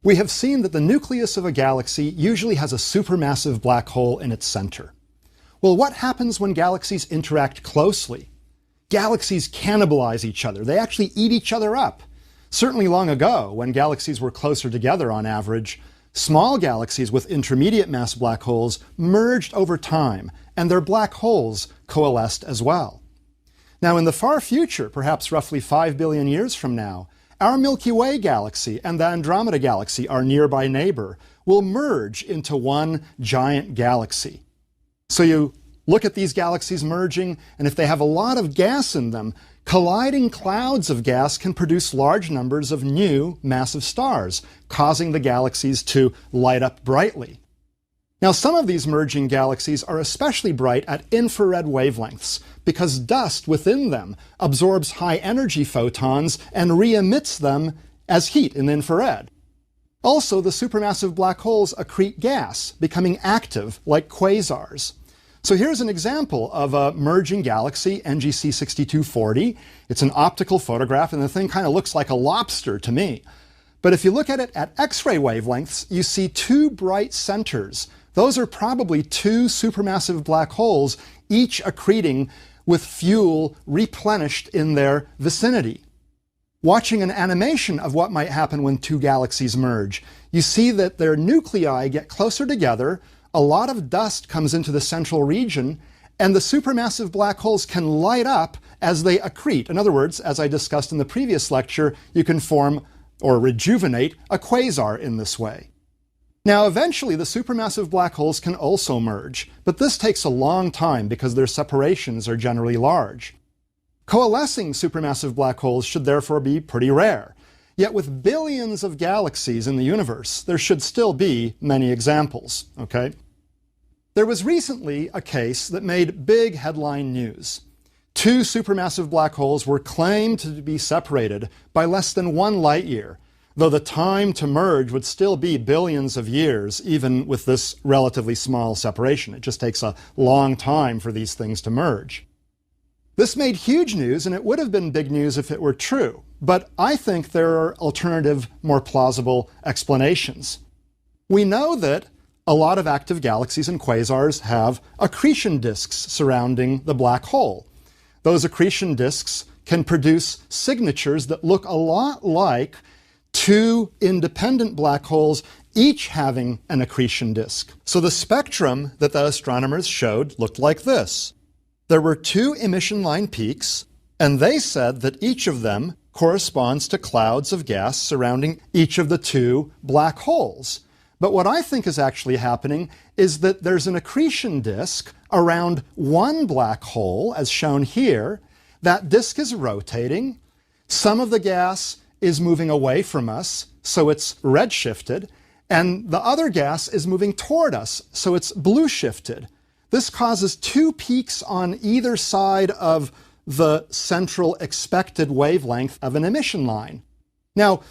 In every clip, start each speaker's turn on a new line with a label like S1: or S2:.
S1: We have seen that the nucleus of a galaxy usually has a supermassive black hole in its center. Well, what happens when galaxies interact closely? Galaxies cannibalize each other. They actually eat each other up. Certainly long ago, when galaxies were closer together on average, small galaxies with intermediate mass black holes merged over time, and their black holes coalesced as well. Now, in the far future, perhaps roughly 5 billion years from now, our Milky Way galaxy and the Andromeda galaxy, our nearby neighbor, will merge into one giant galaxy. So you look at these galaxies merging, and if they have a lot of gas in them, colliding clouds of gas can produce large numbers of new massive stars, causing the galaxies to light up brightly. Now, some of these merging galaxies are especially bright at infrared wavelengths because dust within them absorbs high-energy photons and re-emits them as heat in the infrared. Also, the supermassive black holes accrete gas, becoming active like quasars. So here's an example of a merging galaxy, NGC 6240. It's an optical photograph, and the thing kind of looks like a lobster to me. But if you look at it at X-ray wavelengths, you see two bright centers. Those are probably two supermassive black holes, each accreting with fuel replenished in their vicinity. Watching an animation of what might happen when two galaxies merge, you see that their nuclei get closer together, a lot of dust comes into the central region, and the supermassive black holes can light up as they accrete. In other words, as I discussed in the previous lecture, you can form or rejuvenate a quasar in this way. Now, eventually, the supermassive black holes can also merge, but this takes a long time because their separations are generally large. Coalescing supermassive black holes should therefore be pretty rare. Yet with billions of galaxies in the universe, there should still be many examples, okay? There was recently a case that made big headline news. Two supermassive black holes were claimed to be separated by less than 1 light year, though the time to merge would still be billions of years, even with this relatively small separation. It just takes a long time for these things to merge. This made huge news, and it would have been big news if it were true. But I think there are alternative, more plausible explanations. We know that a lot of active galaxies and quasars have accretion disks surrounding the black hole. Those accretion disks can produce signatures that look a lot like two independent black holes, each having an accretion disk. So the spectrum that the astronomers showed looked like this. There were two emission line peaks, and they said that each of them corresponds to clouds of gas surrounding each of the two black holes. But what I think is actually happening is that there's an accretion disk around one black hole, as shown here. That disk is rotating. Some of the gas is moving away from us, so it's redshifted, and the other gas is moving toward us, so it's blue-shifted. This causes two peaks on either side of the central expected wavelength of an emission line. Now,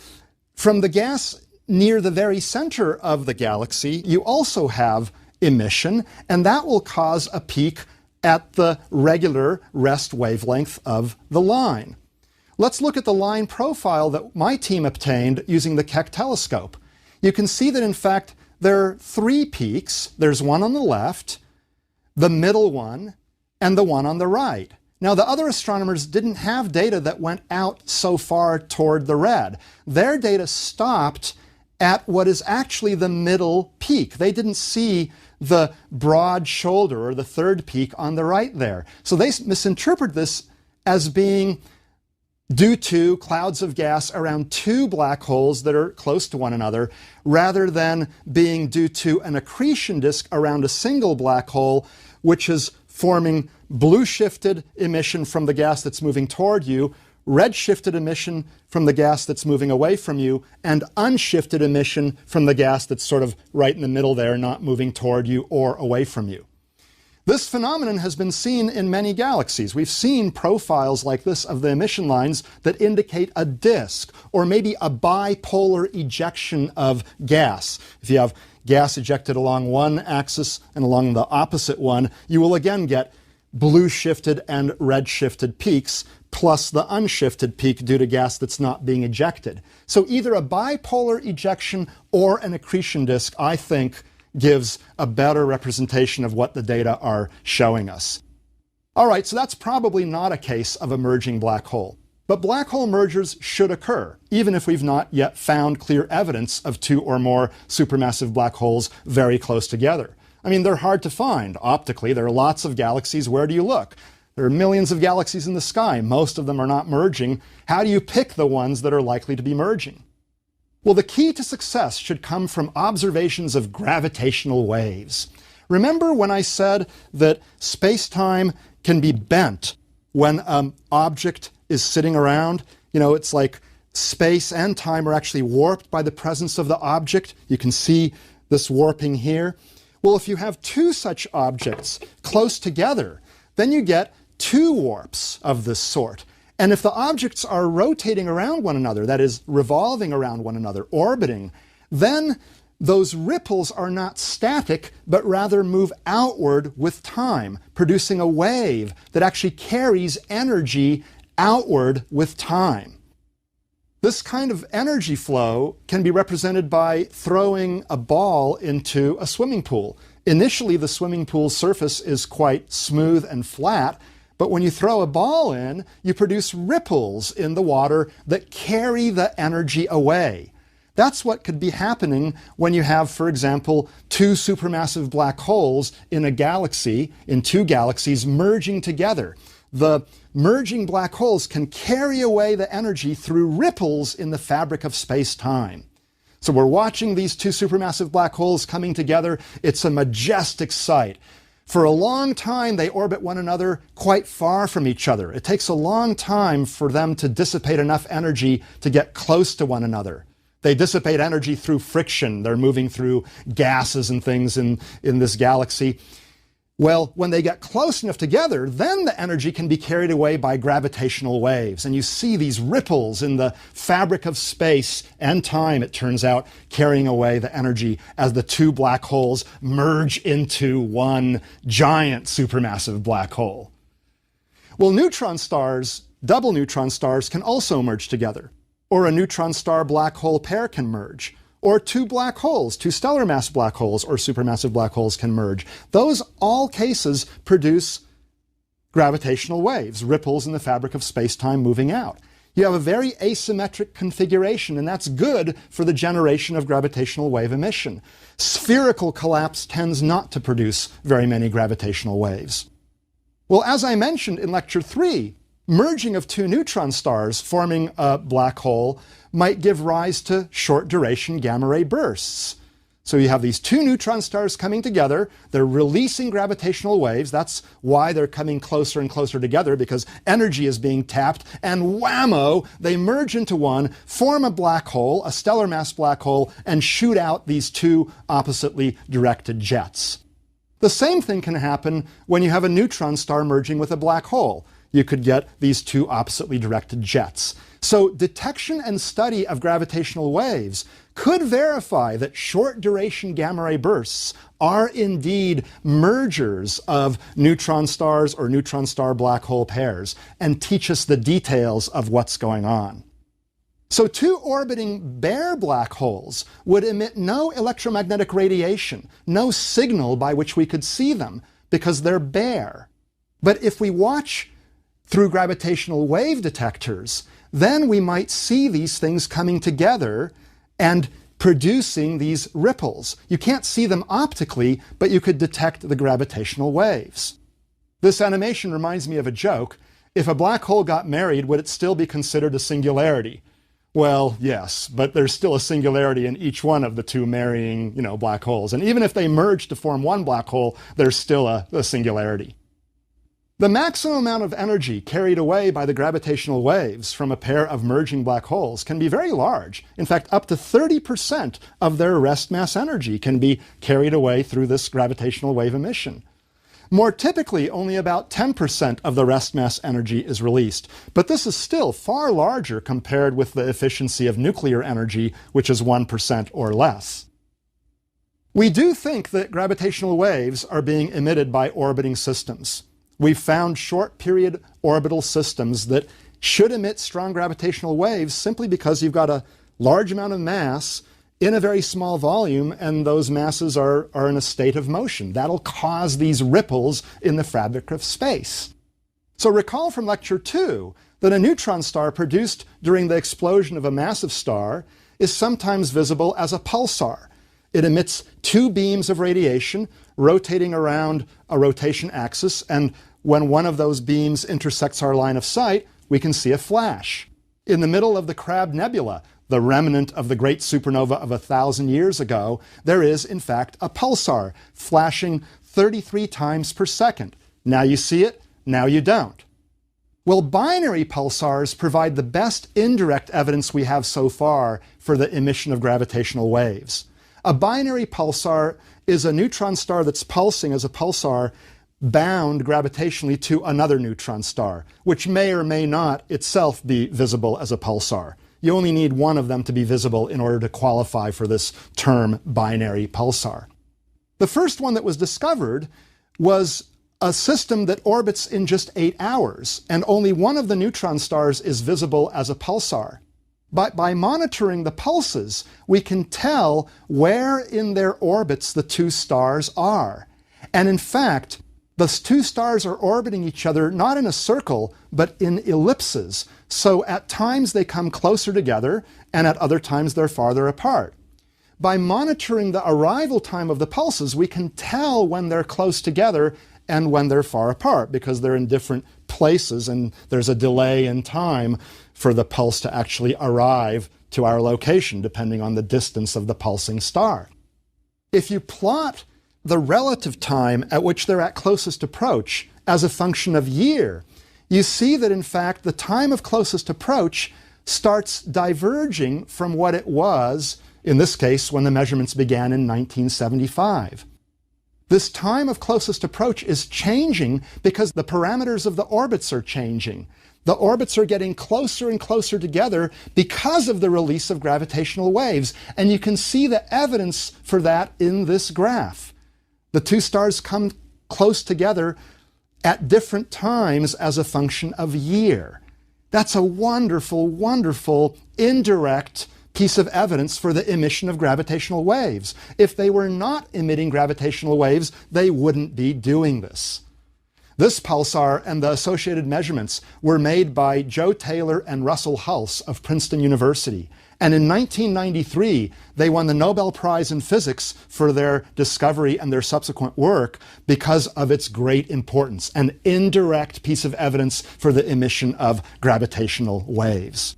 S1: from the gas near the very center of the galaxy, you also have emission, and that will cause a peak at the regular rest wavelength of the line. Let's look at the line profile that my team obtained using the Keck telescope. You can see that, in fact, there are three peaks. There's one on the left, the middle one, and the one on the right. Now, the other astronomers didn't have data that went out so far toward the red. Their data stopped at what is actually the middle peak. They didn't see the broad shoulder or the third peak on the right there. So they misinterpret this as being due to clouds of gas around two black holes that are close to one another, rather than being due to an accretion disk around a single black hole, which is forming blue-shifted emission from the gas that's moving toward you, red-shifted emission from the gas that's moving away from you, and unshifted emission from the gas that's sort of right in the middle there, not moving toward you or away from you. This phenomenon has been seen in many galaxies. We've seen profiles like this of the emission lines that indicate a disk, or maybe a bipolar ejection of gas. If you have gas ejected along one axis and along the opposite one, you will again get blue shifted and red shifted peaks, plus the unshifted peak due to gas that's not being ejected. So either a bipolar ejection or an accretion disk, I think, gives a better representation of what the data are showing us. All right, so that's probably not a case of a merging black hole. But black hole mergers should occur, even if we've not yet found clear evidence of two or more supermassive black holes very close together. I mean, they're hard to find. Optically, there are lots of galaxies. Where do you look? There are millions of galaxies in the sky. Most of them are not merging. How do you pick the ones that are likely to be merging? Well, the key to success should come from observations of gravitational waves. Remember when I said that space-time can be bent when an object is sitting around? You know, it's like space and time are actually warped by the presence of the object. You can see this warping here. Well, if you have two such objects close together, then you get two warps of this sort. And if the objects are rotating around one another, that is, revolving around one another, orbiting, then those ripples are not static, but rather move outward with time, producing a wave that actually carries energy outward with time. This kind of energy flow can be represented by throwing a ball into a swimming pool. Initially, the swimming pool surface is quite smooth and flat, but when you throw a ball in, you produce ripples in the water that carry the energy away. That's what could be happening when you have, for example, two supermassive black holes in a galaxy, in two galaxies merging together. The merging black holes can carry away the energy through ripples in the fabric of space-time. So we're watching these two supermassive black holes coming together. It's a majestic sight. For a long time, they orbit one another quite far from each other. It takes a long time for them to dissipate enough energy to get close to one another. They dissipate energy through friction. They're moving through gases and things in this galaxy. Well, when they get close enough together, then the energy can be carried away by gravitational waves. And you see these ripples in the fabric of space and time, it turns out, carrying away the energy as the two black holes merge into one giant supermassive black hole. Well, neutron stars, double neutron stars, can also merge together. Or a neutron star black hole pair can merge. Or two black holes, two stellar mass black holes or supermassive black holes can merge. Those all cases produce gravitational waves, ripples in the fabric of space-time moving out. You have a very asymmetric configuration, and that's good for the generation of gravitational wave emission. Spherical collapse tends not to produce very many gravitational waves. Well, as I mentioned in Lecture 3, merging of two neutron stars forming a black hole might give rise to short-duration gamma-ray bursts. So you have these two neutron stars coming together, they're releasing gravitational waves, that's why they're coming closer and closer together, because energy is being tapped, and whammo, they merge into one, form a black hole, a stellar mass black hole, and shoot out these two oppositely directed jets. The same thing can happen when you have a neutron star merging with a black hole. You could get these two oppositely directed jets. So detection and study of gravitational waves could verify that short-duration gamma-ray bursts are indeed mergers of neutron stars or neutron star black hole pairs and teach us the details of what's going on. So two orbiting bare black holes would emit no electromagnetic radiation, no signal by which we could see them, because they're bare. But if we watch through gravitational wave detectors, then we might see these things coming together and producing these ripples. You can't see them optically, but you could detect the gravitational waves. This animation reminds me of a joke. If a black hole got married, would it still be considered a singularity? Well, yes, but there's still a singularity in each one of the two marrying, black holes. And even if they merge to form one black hole, there's still a singularity. The maximum amount of energy carried away by the gravitational waves from a pair of merging black holes can be very large. In fact, up to 30% of their rest mass energy can be carried away through this gravitational wave emission. More typically, only about 10% of the rest mass energy is released, but this is still far larger compared with the efficiency of nuclear energy, which is 1% or less. We do think that gravitational waves are being emitted by orbiting systems. We've found short period orbital systems that should emit strong gravitational waves simply because you've got a large amount of mass in a very small volume, and those masses are in a state of motion. That'll cause these ripples in the fabric of space. So recall from lecture 2 that a neutron star produced during the explosion of a massive star is sometimes visible as a pulsar. It emits two beams of radiation rotating around a rotation axis, and when one of those beams intersects our line of sight, we can see a flash. In the middle of the Crab Nebula, the remnant of the great supernova of 1,000 years ago, there is, in fact, a pulsar flashing 33 times per second. Now you see it, now you don't. Well, binary pulsars provide the best indirect evidence we have so far for the emission of gravitational waves. A binary pulsar is a neutron star that's pulsing as a pulsar bound gravitationally to another neutron star, which may or may not itself be visible as a pulsar. You only need one of them to be visible in order to qualify for this term binary pulsar. The first one that was discovered was a system that orbits in just 8 hours, and only one of the neutron stars is visible as a pulsar. But by monitoring the pulses, we can tell where in their orbits the two stars are. And in fact, the two stars are orbiting each other not in a circle, but in ellipses. So at times they come closer together, and at other times they're farther apart. By monitoring the arrival time of the pulses, we can tell when they're close together and when they're far apart, because they're in different places and there's a delay in time for the pulse to actually arrive to our location, depending on the distance of the pulsing star. If you plot the relative time at which they're at closest approach as a function of year, you see that in fact the time of closest approach starts diverging from what it was, in this case, when the measurements began in 1975. This time of closest approach is changing because the parameters of the orbits are changing. The orbits are getting closer and closer together because of the release of gravitational waves, and you can see the evidence for that in this graph. The two stars come close together at different times as a function of year. That's a wonderful, wonderful indirect piece of evidence for the emission of gravitational waves. If they were not emitting gravitational waves, they wouldn't be doing this. This pulsar and the associated measurements were made by Joe Taylor and Russell Hulse of Princeton University. And in 1993, they won the Nobel Prize in Physics for their discovery and their subsequent work because of its great importance, an indirect piece of evidence for the emission of gravitational waves.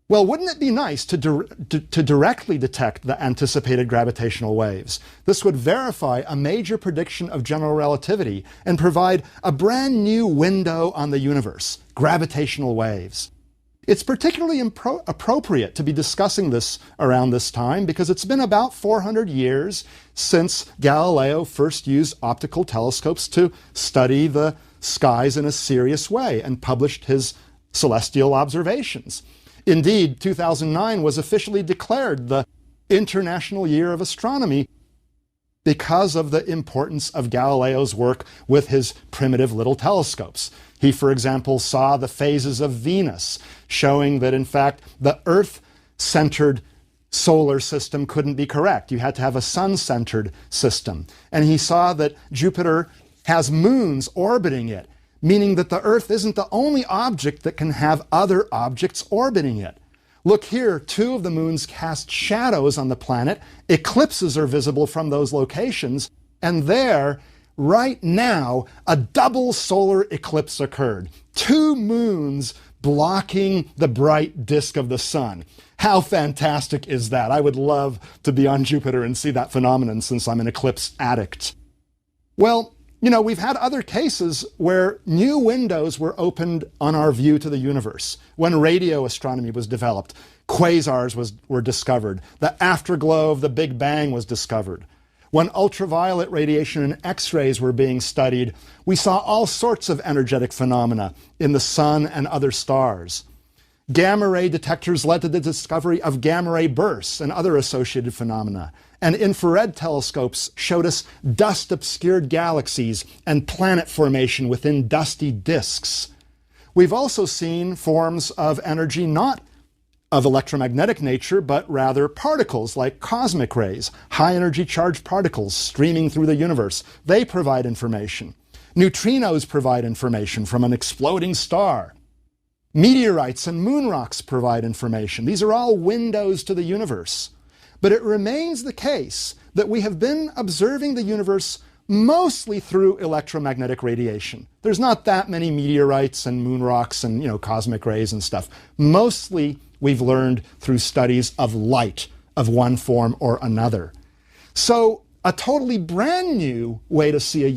S1: Well, wouldn't it be nice to directly detect the anticipated gravitational waves? This would verify a major prediction of general relativity and provide a brand new window on the universe, gravitational waves. It's particularly appropriate to be discussing this around this time because it's been about 400 years since Galileo first used optical telescopes to study the skies in a serious way and published his celestial observations. Indeed, 2009 was officially declared the International Year of Astronomy because of the importance of Galileo's work with his primitive little telescopes. He, for example, saw the phases of Venus, showing that, in fact, the Earth-centered solar system couldn't be correct. You had to have a sun-centered system. And he saw that Jupiter has moons orbiting it, meaning that the Earth isn't the only object that can have other objects orbiting it. Look here, two of the moons cast shadows on the planet. Eclipses are visible from those locations. And there, right now, a double solar eclipse occurred. Two moons blocking the bright disk of the sun. How fantastic is that? I would love to be on Jupiter and see that phenomenon since I'm an eclipse addict. Well, you know, we've had other cases where new windows were opened on our view to the universe. When radio astronomy was developed, quasars were discovered. The afterglow of the Big Bang was discovered. When ultraviolet radiation and X-rays were being studied, we saw all sorts of energetic phenomena in the sun and other stars. Gamma ray detectors led to the discovery of gamma ray bursts and other associated phenomena. And infrared telescopes showed us dust-obscured galaxies and planet formation within dusty disks. We've also seen forms of energy not of electromagnetic nature, but rather particles like cosmic rays, high-energy charged particles streaming through the universe. They provide information. Neutrinos provide information from an exploding star. Meteorites and moon rocks provide information. These are all windows to the universe. But it remains the case that we have been observing the universe mostly through electromagnetic radiation. There's not that many meteorites and moon rocks and, cosmic rays and stuff. Mostly we've learned through studies of light of one form or another. So a totally brand new way to see the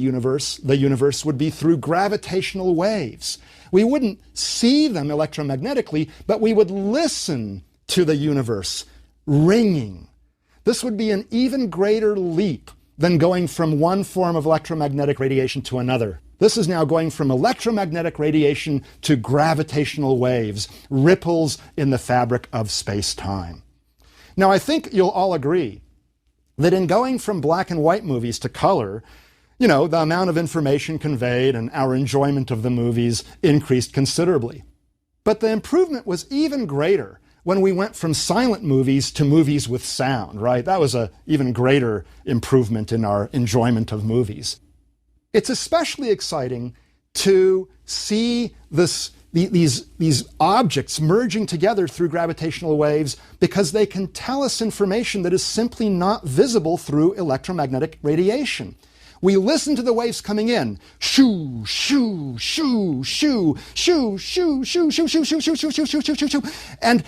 S1: universe would be through gravitational waves. We wouldn't see them electromagnetically, but we would listen to the universe ringing. This would be an even greater leap than going from one form of electromagnetic radiation to another. This is now going from electromagnetic radiation to gravitational waves, ripples in the fabric of space-time. Now, I think you'll all agree that in going from black and white movies to color, the amount of information conveyed and our enjoyment of the movies increased considerably. But the improvement was even greater when we went from silent movies to movies with sound, right? That was an even greater improvement in our enjoyment of movies. It's especially exciting to see these objects merging together through gravitational waves because they can tell us information that is simply not visible through electromagnetic radiation. We listen to the waves coming in. Shoo, shoo, shoo, shoo, shoo, shoo, shoo, shoo, shoo, shoo, shoo, shoo, shoo, shoo, shoo, shoo, shoo. And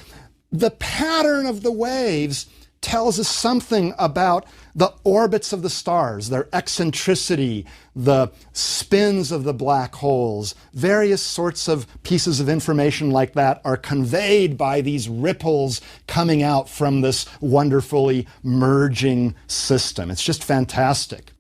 S1: the pattern of the waves tells us something about the orbits of the stars, their eccentricity, the spins of the black holes. Various sorts of pieces of information like that are conveyed by these ripples coming out from this wonderfully merging system. It's just fantastic.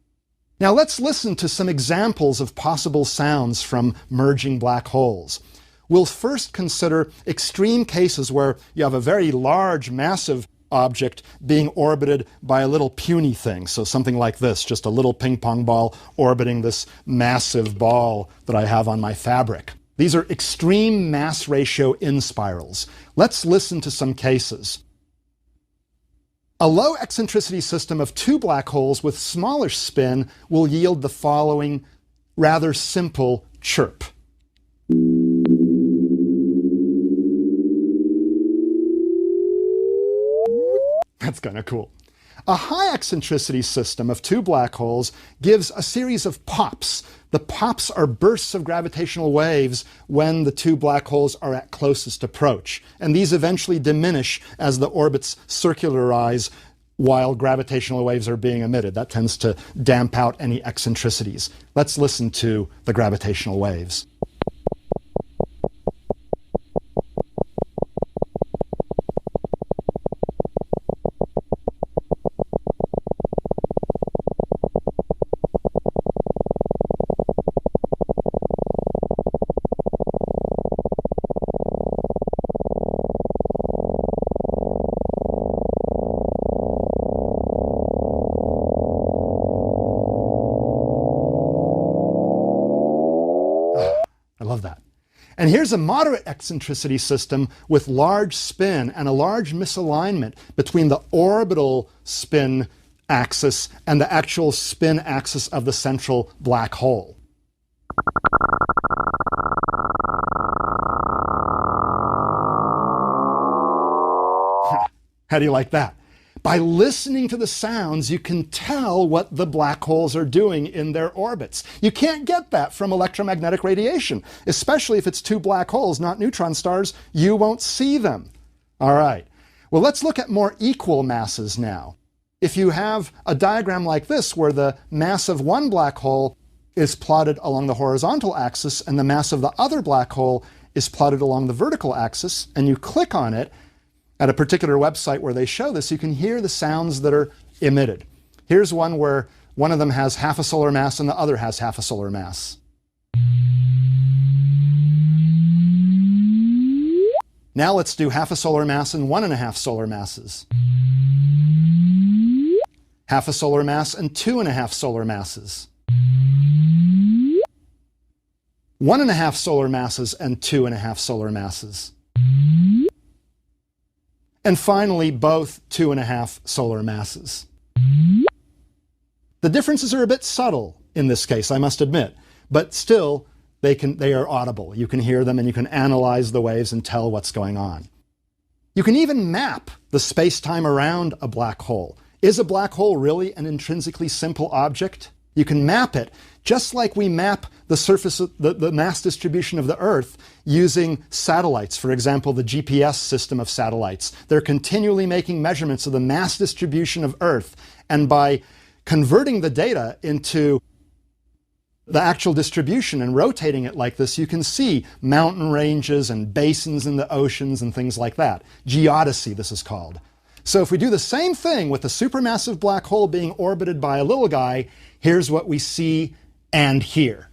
S1: Now let's listen to some examples of possible sounds from merging black holes. We'll first consider extreme cases where you have a very large, massive object being orbited by a little puny thing. So something like this, just a little ping pong ball orbiting this massive ball that I have on my fabric. These are extreme mass ratio inspirals. Let's listen to some cases. A low eccentricity system of two black holes with smaller spin will yield the following rather simple chirp. That's kind of cool. A high eccentricity system of two black holes gives a series of pops. The pops are bursts of gravitational waves when the two black holes are at closest approach. And these eventually diminish as the orbits circularize while gravitational waves are being emitted. That tends to damp out any eccentricities. Let's listen to the gravitational waves. I love that. And here's a moderate eccentricity system with large spin and a large misalignment between the orbital spin axis and the actual spin axis of the central black hole. How do you like that? By listening to the sounds, you can tell what the black holes are doing in their orbits. You can't get that from electromagnetic radiation, especially if it's two black holes, not neutron stars. You won't see them. All right. Well, let's look at more equal masses now. If you have a diagram like this, where the mass of one black hole is plotted along the horizontal axis and the mass of the other black hole is plotted along the vertical axis, and you click on it, at a particular website where they show this, you can hear the sounds that are emitted. Here's one where one of them has half a solar mass and the other has half a solar mass. Now let's do half a solar mass and 1.5 solar masses. Half a solar mass and 2.5 solar masses. 1.5 solar masses and 2.5 solar masses. And finally, both 2.5 solar masses. The differences are a bit subtle in this case, I must admit, but still, they are audible. You can hear them and you can analyze the waves and tell what's going on. You can even map the space-time around a black hole. Is a black hole really an intrinsically simple object? You can map it just like we map the surface of the mass distribution of the Earth using satellites. For example, the GPS system of satellites. They're continually making measurements of the mass distribution of Earth, and by converting the data into the actual distribution and rotating it like this, you can see mountain ranges and basins in the oceans and things like that. Geodesy, this is called. So if we do the same thing with a supermassive black hole being orbited by a little guy, here's what we see and hear.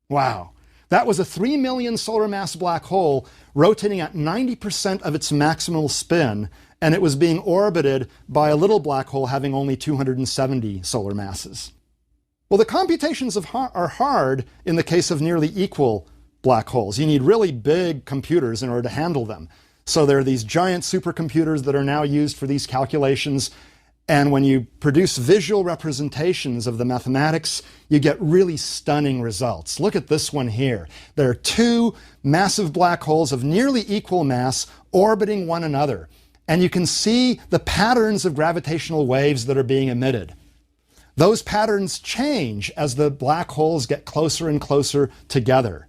S1: Wow. That was a 3 million solar mass black hole rotating at 90% of its maximal spin, and it was being orbited by a little black hole having only 270 solar masses. Well, the computations are hard in the case of nearly equal black holes. You need really big computers in order to handle them. So there are these giant supercomputers that are now used for these calculations. And when you produce visual representations of the mathematics, you get really stunning results. Look at this one here. There are two massive black holes of nearly equal mass orbiting one another. And you can see the patterns of gravitational waves that are being emitted. Those patterns change as the black holes get closer and closer together.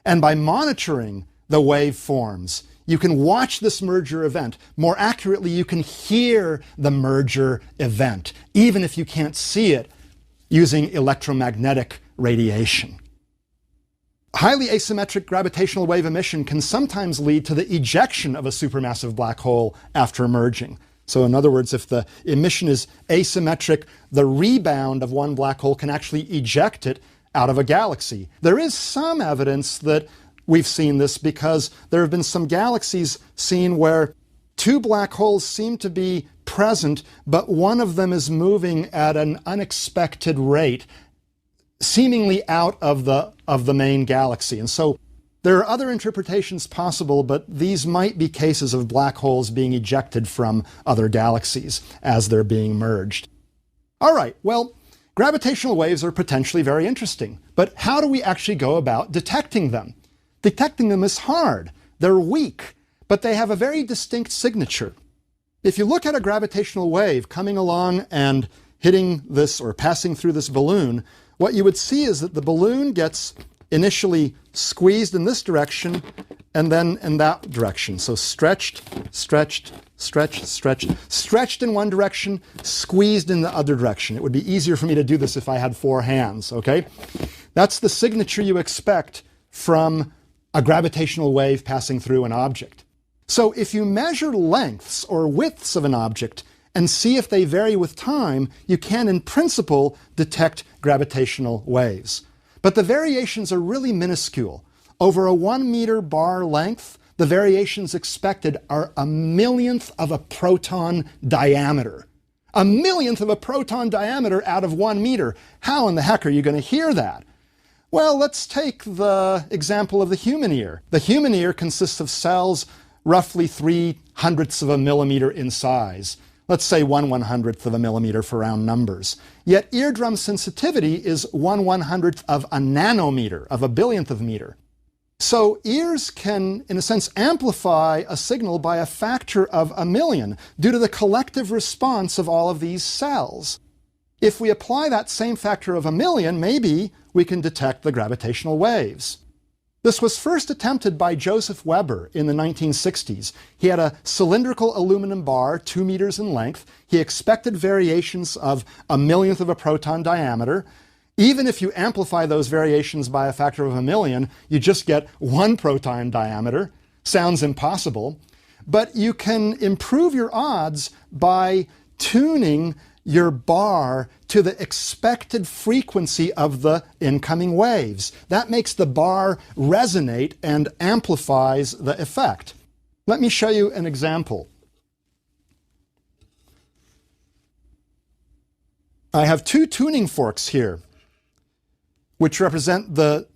S1: And by monitoring the waveforms, you can watch this merger event. More accurately, you can hear the merger event, even if you can't see it using electromagnetic radiation. Highly asymmetric gravitational wave emission can sometimes lead to the ejection of a supermassive black hole after merging. So in other words, if the emission is asymmetric, the rebound of one black hole can actually eject it out of a galaxy. There is some evidence that we've seen this because there have been some galaxies seen where two black holes seem to be present, but one of them is moving at an unexpected rate, seemingly out of the main galaxy. And so there are other interpretations possible, but these might be cases of black holes being ejected from other galaxies as they're being merged. All right, well, gravitational waves are potentially very interesting, but how do we actually go about detecting them? Detecting them is hard. They're weak, but they have a very distinct signature. If you look at a gravitational wave coming along and hitting this or passing through this balloon, what you would see is that the balloon gets initially squeezed in this direction and then in that direction. So stretched, stretched, stretched, stretched, stretched in one direction, squeezed in the other direction. It would be easier for me to do this if I had 4 hands, okay? That's the signature you expect from a gravitational wave passing through an object. So if you measure lengths or widths of an object and see if they vary with time, you can, in principle, detect gravitational waves. But the variations are really minuscule. Over a 1 meter bar length, the variations expected are a millionth of a proton diameter. A millionth of a proton diameter out of 1 meter. How in the heck are you going to hear that? Well, let's take the example of the human ear. The human ear consists of cells roughly 0.03 of a millimeter in size. Let's say 1/100th of a millimeter for round numbers. Yet eardrum sensitivity is 1/100th of a nanometer, of a billionth of a meter. So ears can, in a sense, amplify a signal by a factor of 1,000,000 due to the collective response of all of these cells. If we apply that same factor of 1,000,000, maybe we can detect the gravitational waves. This was first attempted by Joseph Weber in the 1960s. He had a cylindrical aluminum bar, 2 meters in length. He expected variations of 1,000,000th of a proton diameter. Even if you amplify those variations by a factor of 1,000,000, you just get 1 proton diameter. Sounds impossible. But you can improve your odds by tuning your bar to the expected frequency of the incoming waves. That makes the bar resonate and amplifies the effect. Let me show you an example. I have two tuning forks here, which represent the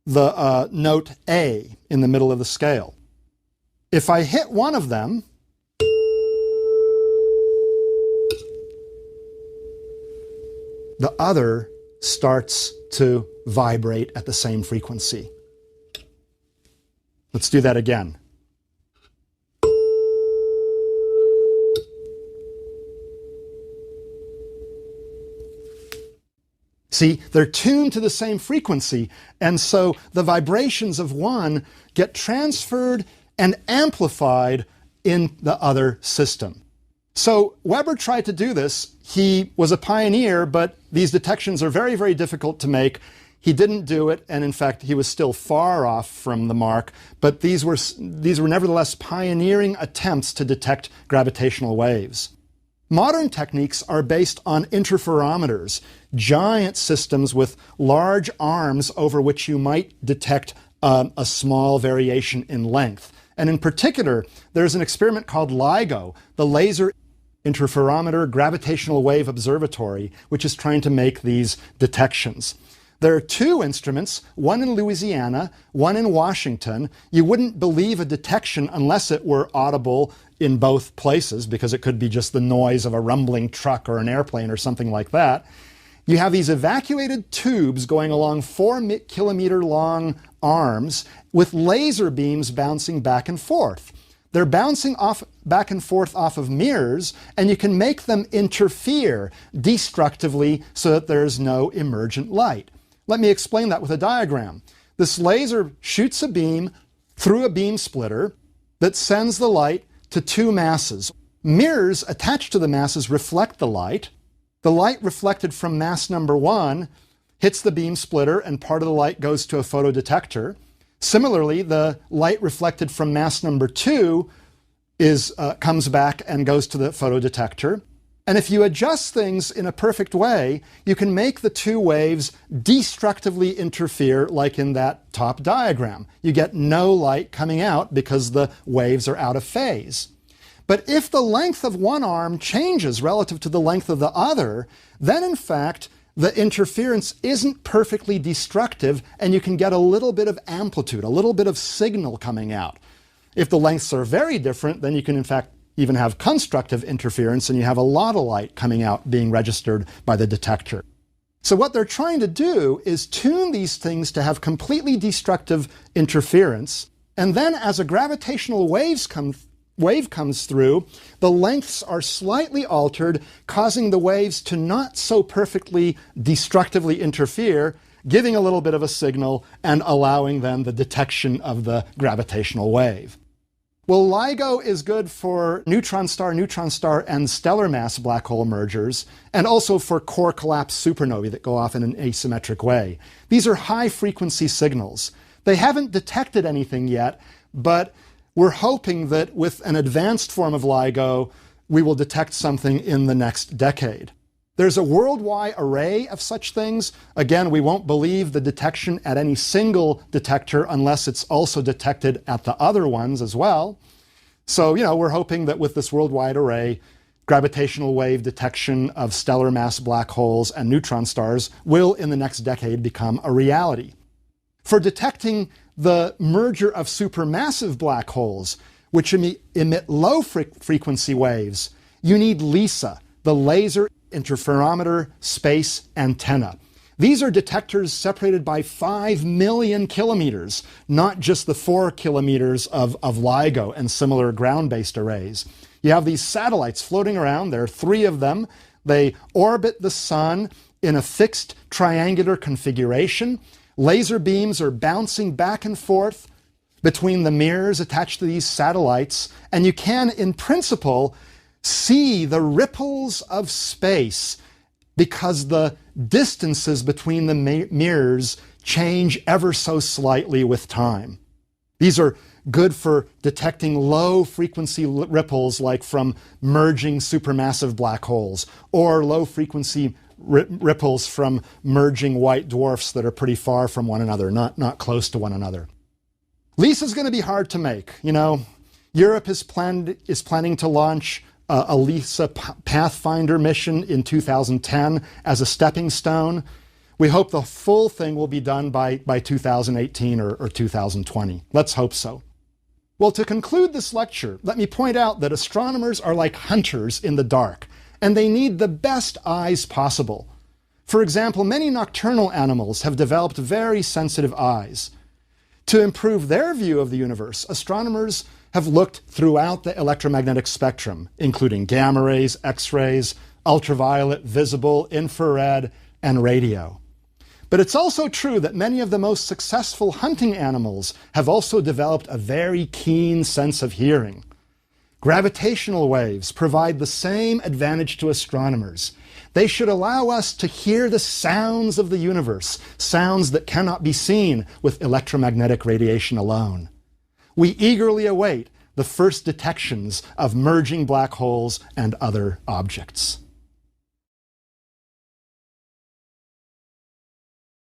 S1: note A in the middle of the scale. If I hit one of them, the other starts to vibrate at the same frequency. Let's do that again. See, they're tuned to the same frequency, and so the vibrations of one get transferred and amplified in the other system. So Weber tried to do this. He was a pioneer, but these detections are very, very difficult to make. He didn't do it, and in fact, he was still far off from the mark, but these were nevertheless pioneering attempts to detect gravitational waves. Modern techniques are based on interferometers, giant systems with large arms over which you might detect a small variation in length. And in particular, there's an experiment called LIGO, the Laser Interferometer Gravitational Wave Observatory, which is trying to make these detections. There are two instruments, one in Louisiana, one in Washington. You wouldn't believe a detection unless it were audible in both places, because it could be just the noise of a rumbling truck or an airplane or something like that. You have these evacuated tubes going along 4-kilometer long arms with laser beams bouncing back and forth. They're bouncing back and forth off of mirrors, and you can make them interfere destructively so that there's no emergent light. Let me explain that with a diagram. This laser shoots a beam through a beam splitter that sends the light to two masses. Mirrors attached to the masses reflect the light. The light reflected from mass number 1 hits the beam splitter, and part of the light goes to a photodetector. Similarly, the light reflected from mass number 2 comes back and goes to the photodetector. And if you adjust things in a perfect way, you can make the two waves destructively interfere, like in that top diagram. You get no light coming out because the waves are out of phase. But if the length of one arm changes relative to the length of the other, then in fact, the interference isn't perfectly destructive, and you can get a little bit of amplitude, a little bit of signal coming out. If the lengths are very different, then you can in fact even have constructive interference, and you have a lot of light coming out being registered by the detector. So what they're trying to do is tune these things to have completely destructive interference, and then as a gravitational wave comes through, the lengths are slightly altered, causing the waves to not so perfectly destructively interfere, giving a little bit of a signal and allowing then the detection of the gravitational wave. Well, LIGO is good for neutron star, and stellar mass black hole mergers, and also for core collapse supernovae that go off in an asymmetric way. These are high-frequency signals. They haven't detected anything yet, but we're hoping that with an advanced form of LIGO, we will detect something in the next decade. There's a worldwide array of such things. Again, we won't believe the detection at any single detector unless it's also detected at the other ones as well. So, we're hoping that with this worldwide array, gravitational wave detection of stellar mass black holes and neutron stars will in the next decade become a reality. For detecting the merger of supermassive black holes, which emit low frequency waves, you need LISA, the Laser Interferometer Space Antenna. These are detectors separated by 5 million kilometers, not just the 4 kilometers of LIGO and similar ground-based arrays. You have these satellites floating around. There are 3 of them. They orbit the sun in a fixed triangular configuration. Laser beams are bouncing back and forth between the mirrors attached to these satellites, and you can, in principle, see the ripples of space because the distances between the mirrors change ever so slightly with time. These are good for detecting low-frequency ripples like from merging supermassive black holes, or low-frequency ripples from merging white dwarfs that are pretty far from one another, not close to one another. LISA's going to be hard to make. You know, Europe is planning to launch a LISA Pathfinder mission in 2010 as a stepping stone. We hope the full thing will be done by 2018 or 2020. Let's hope so. Well, to conclude this lecture, let me point out that astronomers are like hunters in the dark, and they need the best eyes possible. For example, many nocturnal animals have developed very sensitive eyes. To improve their view of the universe, astronomers have looked throughout the electromagnetic spectrum, including gamma rays, X-rays, ultraviolet, visible, infrared, and radio. But it's also true that many of the most successful hunting animals have also developed a very keen sense of hearing. Gravitational waves provide the same advantage to astronomers. They should allow us to hear the sounds of the universe, sounds that cannot be seen with electromagnetic radiation alone. We eagerly await the first detections of merging black holes and other objects.